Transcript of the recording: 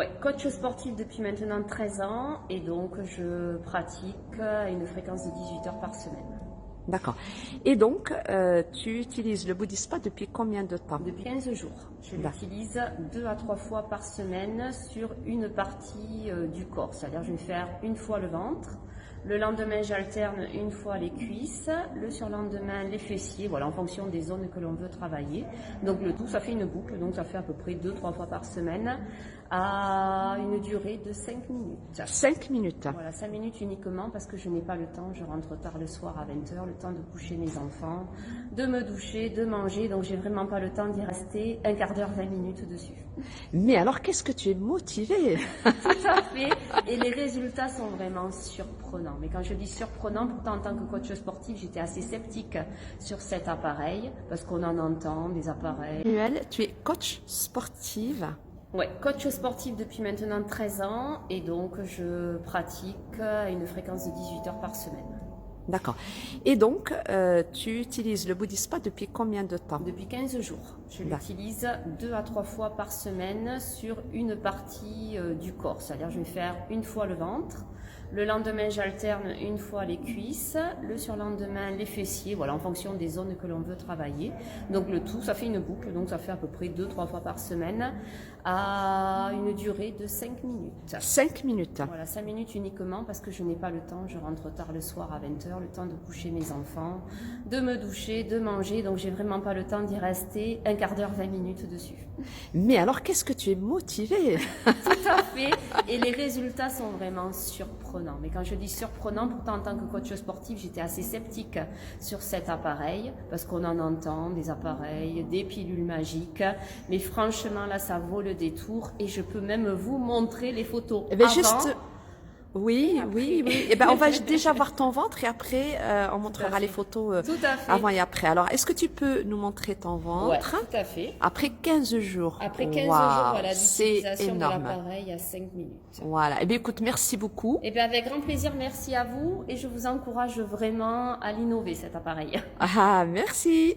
Ouais, coach sportif depuis maintenant 13 ans et donc je pratique à une fréquence de 18 heures par semaine. D'accord. Et donc, tu utilises le Body Spa depuis combien de temps? Depuis 15 jours. Je D'accord. l'utilise 2 à 3 fois par semaine sur une partie du corps. C'est-à-dire je vais faire une fois le ventre. Le lendemain, j'alterne une fois les cuisses, le surlendemain les fessiers, voilà, en fonction des zones que l'on veut travailler. Donc le tout, ça fait une boucle, donc ça fait à peu près 2-3 fois par semaine, à une durée de 5 minutes. 5 minutes. Voilà, 5 minutes uniquement parce que je n'ai pas le temps, je rentre tard le soir à 20 heures, le temps de coucher mes enfants, de me doucher, de manger, donc j'ai vraiment pas le temps d'y rester un quart d'heure, 20 minutes dessus. Mais alors, qu'est-ce que tu es motivée? Tout à fait, et les résultats sont vraiment surprenants. Mais quand je dis surprenant, pourtant en tant que coach sportif, j'étais assez sceptique sur cet appareil, parce qu'on en entend des appareils. Emmanuelle, tu es coach sportive. Ouais, coach sportif depuis maintenant 13 ans, et donc je pratique à une fréquence de 18 heures par semaine. D'accord. Et donc, tu utilises le Body Spa depuis combien de temps? Depuis 15 jours. Je D'accord. l'utilise 2 à 3 fois par semaine sur une partie du corps. C'est-à-dire je vais faire une fois le ventre. Le lendemain, j'alterne une fois les cuisses. Le surlendemain, les fessiers. Voilà, en fonction des zones que l'on veut travailler. Donc le tout, ça fait une boucle. Donc ça fait à peu près 2-3 fois par semaine à une durée de 5 minutes. 5 minutes. Voilà, 5 minutes uniquement parce que je n'ai pas le temps, je rentre tard le soir à 20 heures, le temps de coucher mes enfants, de me doucher, de manger, donc j'ai vraiment pas le temps d'y rester un quart d'heure, 20 minutes dessus. Mais alors, qu'est-ce que tu es motivée? Tout à fait, et les résultats sont vraiment surprenants. Mais quand je dis surprenant, pourtant en tant que coach sportif, j'étais assez sceptique sur cet appareil, parce qu'on en entend des appareils, des pilules magiques, mais franchement là ça vaut le détour, et je peux même vous montrer les photos Eh bien, avant. juste, oui, oui, oui. Eh ben, on va déjà voir ton ventre et après, on montrera fait. les photos Tout à fait. avant et après. Alors, est-ce que tu peux nous montrer ton Ouais, ventre tout à fait. après 15 jours? Après 15 Waouh, jours, voilà, c'est d'utilisation de énorme. l'appareil à 5 minutes. Voilà. Eh bien, écoute, merci beaucoup. Et bien avec grand plaisir, merci à vous et je vous encourage vraiment à l'innover cet appareil. Ah, merci.